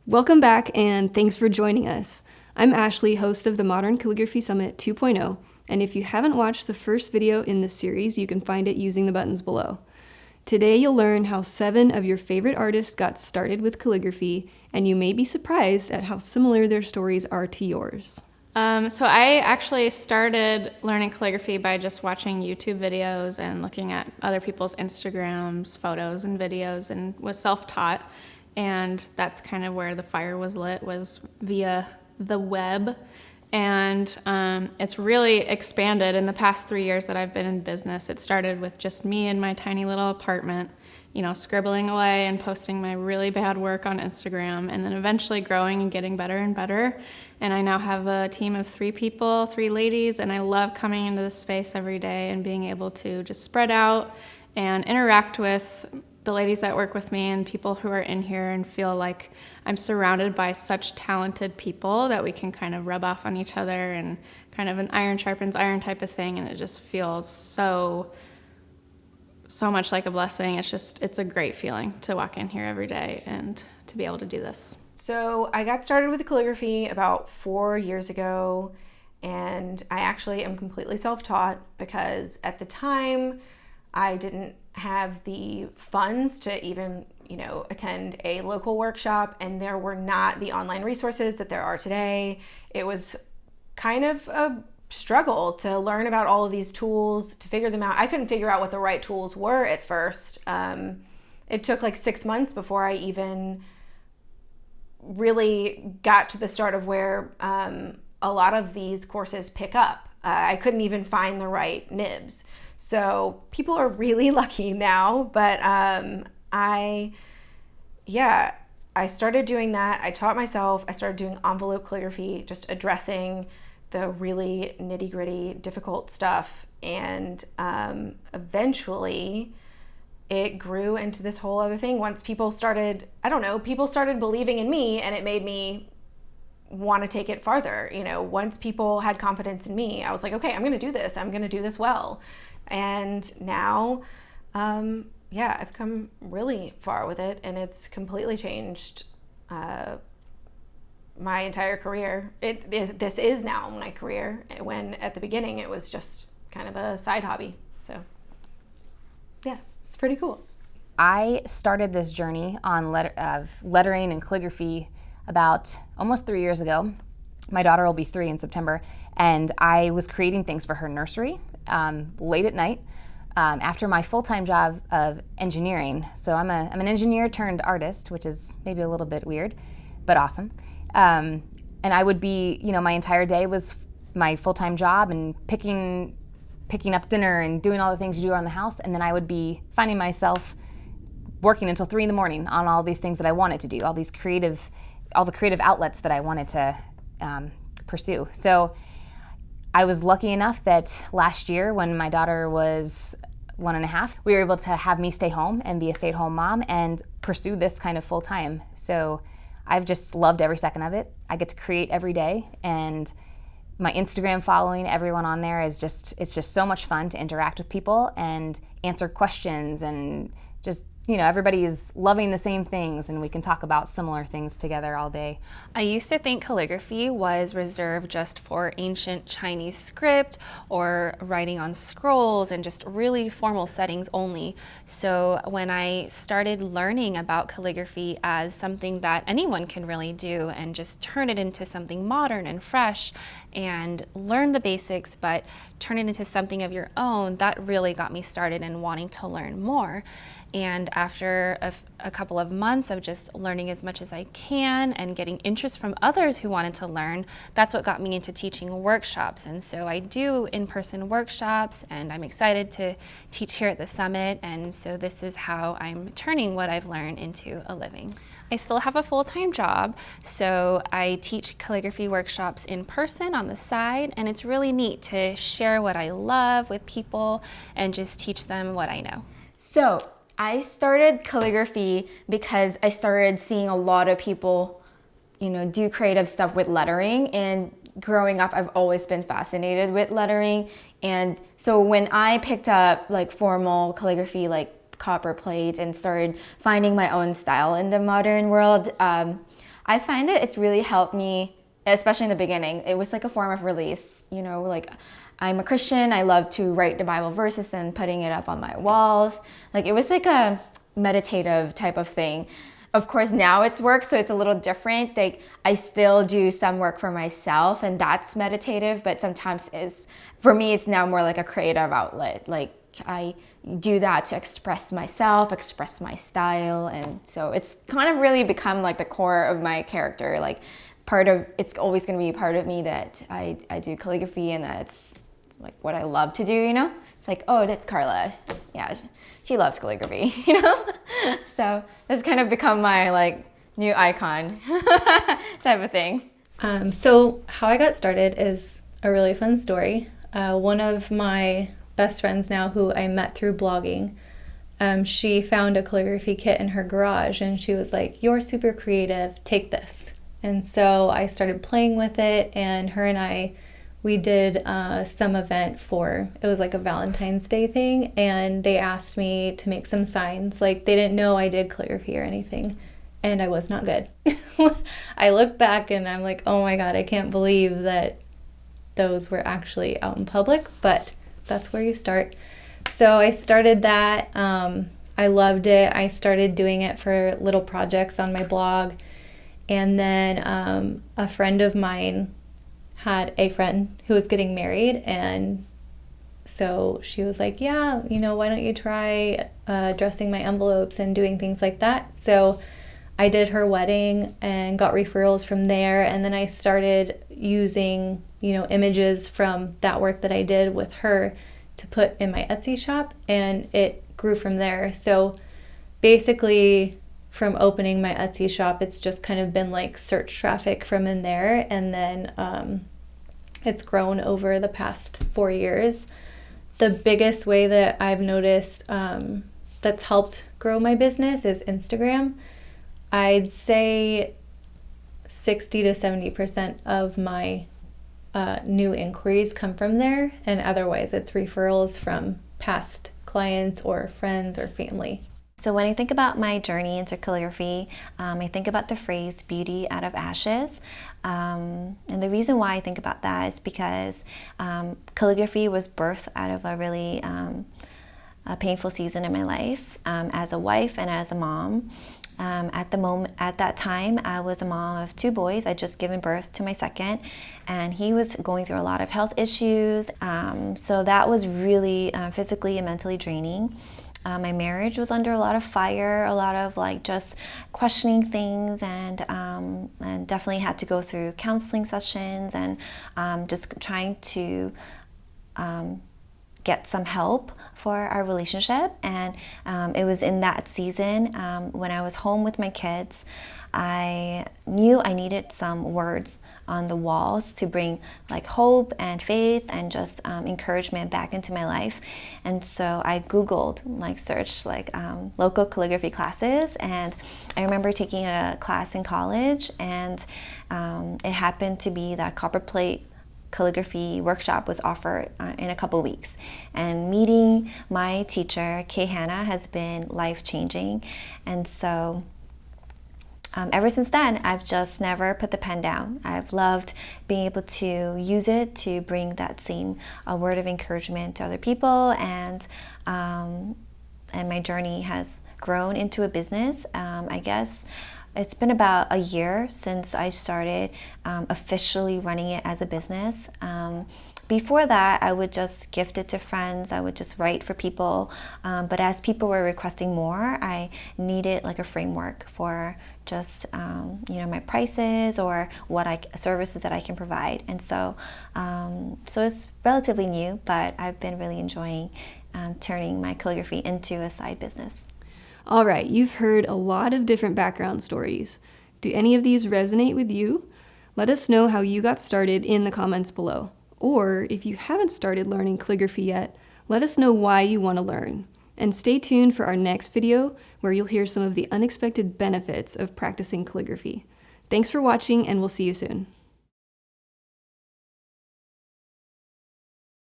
Welcome back, and thanks for joining us. I'm Ashley, host of the Modern Calligraphy Summit 2.0, and if you haven't watched the first video in this series, you can find it using the buttons below. Today you'll learn how 7 of your favorite artists got started with calligraphy, and you may be surprised at how similar their stories are to yours. So I actually started learning calligraphy by just watching YouTube videos and looking at other people's Instagrams, photos, and videos, and was self-taught. And that's kind of where the fire was lit, was via the web. And it's really expanded in the past 3 years that I've been in business. It started with just me in my tiny little apartment, scribbling away and posting my really bad work on Instagram, and then eventually growing and getting better and better. And I now have a team of 3 people, 3 ladies, and I love coming into this space every day and being able to just spread out and interact with the ladies that work with me and people who are in here, and feel like I'm surrounded by such talented people that we can kind of rub off on each other, and kind of an iron sharpens iron type of thing. And it just feels so much like a blessing. It's a great feeling to walk in here every day and to be able to do this. So I got started with calligraphy about 4 years ago, and I actually am completely self-taught because at the time I didn't have the funds to even, attend a local workshop, and there were not the online resources that there are today. It was kind of a struggle to learn about all of these tools, to figure them out. I couldn't figure out what the right tools were at first. It took like 6 months before I even really got to the start of where a lot of these courses pick up. I couldn't even find the right nibs. So people are really lucky now, but I started doing that. I taught myself. I started doing envelope calligraphy, just addressing the really nitty-gritty, difficult stuff. And eventually it grew into this whole other thing. Once people started believing in me, and it made me want to take it farther. Once people had confidence in me, I was like, okay, I'm going to do this. I'm going to do this well. And now, I've come really far with it, and it's completely changed my entire career. This is now my career, when at the beginning it was just kind of a side hobby. So, yeah, it's pretty cool. I started this journey on lettering and calligraphy about almost 3 years ago. My daughter will be 3 in September, and I was creating things for her nursery late at night after my full-time job of engineering. So I'm an engineer turned artist, which is maybe a little bit weird, but awesome. And I would be, my entire day was my full-time job and picking up dinner and doing all the things you do around the house, and then I would be finding myself working until 3 a.m. on all these things that I wanted to do, all the creative outlets that I wanted to pursue. So I was lucky enough that last year, when my daughter was 1.5, we were able to have me stay home and be a stay-at-home mom and pursue this kind of full-time. So I've just loved every second of it. I get to create every day, and my Instagram following, everyone on there it's just so much fun to interact with people and answer questions, and just, everybody is loving the same things, and we can talk about similar things together all day. I used to think calligraphy was reserved just for ancient Chinese script or writing on scrolls and just really formal settings only. So when I started learning about calligraphy as something that anyone can really do and just turn it into something modern and fresh and learn the basics, but turn it into something of your own, that really got me started in wanting to learn more. And after a couple of months of just learning as much as I can and getting interest from others who wanted to learn, that's what got me into teaching workshops. And so I do in-person workshops, and I'm excited to teach here at the summit. And so this is how I'm turning what I've learned into a living. I still have a full-time job, so I teach calligraphy workshops in person on the side, and it's really neat to share what I love with people and just teach them what I know. So I started calligraphy because I started seeing a lot of people, do creative stuff with lettering, and growing up I've always been fascinated with lettering. And so when I picked up like formal calligraphy, like copper plate, and started finding my own style in the modern world, I find that it's really helped me, especially in the beginning. It was like a form of release, you know, like I'm a Christian. I love to write the Bible verses and putting it up on my walls. Like it was like a meditative type of thing. Of course, now it's work, so it's a little different. Like I still do some work for myself, and that's meditative, but sometimes for me, it's now more like a creative outlet. Like I do that to express myself, express my style, and so it's kind of really become like the core of my character. Like it's always going to be part of me that I do calligraphy, and that's like what I love to do, you know? It's like, oh, that's Carla. Yeah, she loves calligraphy, you know? So it's kind of become my like new icon type of thing. So how I got started is a really fun story. One of my best friends now, who I met through blogging, she found a calligraphy kit in her garage, and she was like, "You're super creative, take this." And so I started playing with it, and her and we did some event it was like a Valentine's Day thing, and they asked me to make some signs. Like they didn't know I did calligraphy or anything, and I was not good. I look back and I'm like, oh my God, I can't believe that those were actually out in public, but that's where you start. So I started that. I loved it. I started doing it for little projects on my blog, and then a friend of mine had a friend who was getting married, and so she was like, yeah, you know, why don't you try dressing my envelopes and doing things like that. So I did her wedding and got referrals from there, and then I started using, you know, images from that work that I did with her to put in my Etsy shop, and it grew from there. So basically from opening my Etsy shop, it's just kind of been like search traffic from in there, and then it's grown over the past 4 years. The biggest way that I've noticed that's helped grow my business is Instagram. I'd say 60 to 70% of my new inquiries come from there, and otherwise it's referrals from past clients or friends or family. So when I think about my journey into calligraphy, I think about the phrase beauty out of ashes. And the reason why I think about that is because calligraphy was birthed out of a really a painful season in my life as a wife and as a mom. At that time, I was a mom of 2 boys. I'd just given birth to my second, and he was going through a lot of health issues. So that was really physically and mentally draining. My marriage was under a lot of fire, a lot of like just questioning things, and definitely had to go through counseling sessions and just trying to get some help for our relationship. And it was in that season when I was home with my kids, I knew I needed some words on the walls to bring like hope and faith and just encouragement back into my life. And so I Googled, like searched like local calligraphy classes, and I remember taking a class in college, and it happened to be that copper plate calligraphy workshop was offered in a couple weeks, and meeting my teacher Kay Hannah has been life-changing. And so ever since then, I've just never put the pen down. I've loved being able to use it to bring that same word of encouragement to other people, and my journey has grown into a business. I guess it's been about a year since I started officially running it as a business. Before that, I would just gift it to friends. I would just write for people. But as people were requesting more, I needed like a framework for just my prices or services that I can provide. And so it's relatively new, but I've been really enjoying turning my calligraphy into a side business. All right, you've heard a lot of different background stories. Do any of these resonate with you? Let us know how you got started in the comments below. Or if you haven't started learning calligraphy yet, let us know why you want to learn. And stay tuned for our next video where you'll hear some of the unexpected benefits of practicing calligraphy. Thanks for watching, and we'll see you soon.